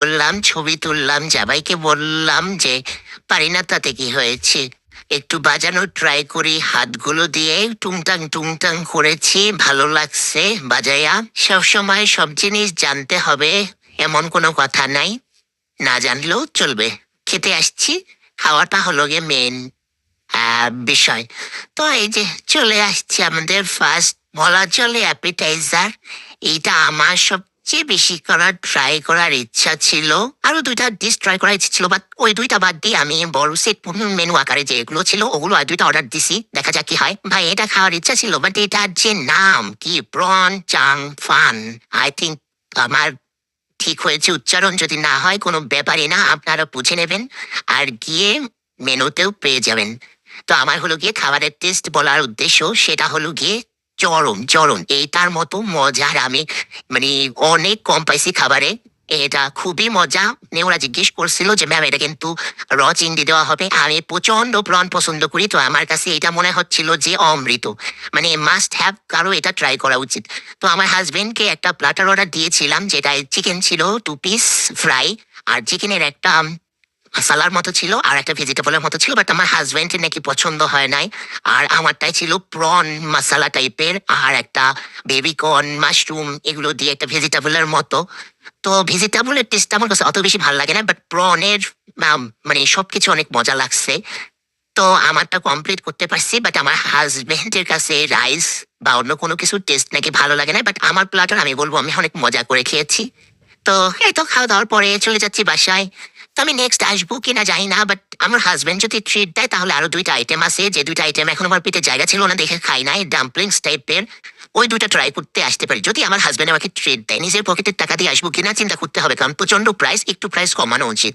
বললাম, ছবি তুললাম, জামাইকে বললাম যে পারি না তাতে কি হয়েছে, একটু বাজানোর ট্রাই করি, হাতগুলো দিয়ে টুংটাং টুংটাং করেছি, ভালো লাগছে বাজায়া। সবসময় সব জিনিস জানতে হবে এমন কোনো কথা নাই, না জানলেও চলবে। খেতে আসছি, খাওয়াটা হলো গিয়ে মেন বিষয়। তো এই যে চলে আসছে আমাদের ফার্স্ট, বলা চলে অ্যাপিটাইজার। এইটা আমার সবচেয়ে বেশি ট্রাই করার ইচ্ছা ছিল। আরো দুইটা ডিশ ট্রাই করার ইচ্ছা ছিল, বাট ওই দুইটা বাদ দিয়ে আমি বড় সেট মেনু আকারে যেগুলো ছিল ওগুলো আর দুইটা অর্ডার দিছি, দেখা যাক কি হয়। ভাই এটা খাওয়ার ইচ্ছা ছিল, বাট এটার যে নাম কি, prawn cheung fun, I think আমার ঠিক হয়েছে উচ্চারণ, যদি না হয় কোনো ব্যাপারই না, আপনারা বুঝে নেবেন আর গিয়ে মেনুতেও পেয়ে যাবেন। তো আমার হলো গিয়ে খাবারের টেস্ট বলার উদ্দেশ্য, সেটা হলো গিয়ে চরম চরম, এইটার মতো মজার আমি মানে অনেক কম পাইছি খাবারে। এটা খুবই মজা। ওরা জিজ্ঞেস করছিল যে ম্যাম এটা কিন্তু চিংড়ি দেওয়া হবে, আমি প্রচন্ড প্রন পছন্দ করি, তো আমার কাছে এটা মনে হচ্ছিল যে অমৃত, মানে মাস্ট হ্যাভ, কারো এটা ট্রাই করা উচিত। তো আমার হাজবেন্ডকে একটা প্লাটার অর্ডার দিয়েছিলাম, যেটায় চিকেন ছিল 2 পিস ফ্রাই, আর চিকেনের একটা সালার মতো ছিল আর একটা ভেজিটেবলের মতো ছিল, বাট আমার হাজবেন্ডের নাকি পছন্দ হয় নাই। আর আমারটাই ছিল প্রন মশলা টাইপের, আর একটা বেবিকর্ন মাশরুম এগুলো দিয়ে একটা ভেজিটেবলের মতো। তো ভেজিটেবলের টেস্ট আমার কাছে অত বেশি ভালো লাগে না, বাট প্রনের মানে সবকিছু অনেক মজা লাগছে। তো আমারটা কমপ্লিট করতে পারছি, বাট আমার হাজবেন্ডের কাছে রাইস বা অন্য কোনো কিছুর টেস্ট নাকি ভালো লাগে না, বাট আমার প্লাটার আমি বলবো আমি অনেক মজা করে খেয়েছি। তো এই তো খাওয়া দাওয়ার পরে চলে যাচ্ছি বাসায়। তো আমি নেক্সট আসবো কিনা জানি না, বাট আমার হাজবেন্ড যদি ট্রিট দেয় তাহলে আরো দুইটা আইটেম আছে, যে দুইটা আইটেম এখন আমার পেটে জায়গা ছিল না দেখে খাই নাই, ডাম্পলিংস টাইপের, ওই দুইটা ট্রাই করতে আসতে পারি যদি আমার হাজবেন্ড আমাকে ট্রিট দেয়। নিজের পকেটের টাকা দিয়ে আসবো কিনা চিন্তা করতে হবে, কারণ প্রচন্ড প্রাইস, একটু প্রাইস কমানো উচিত।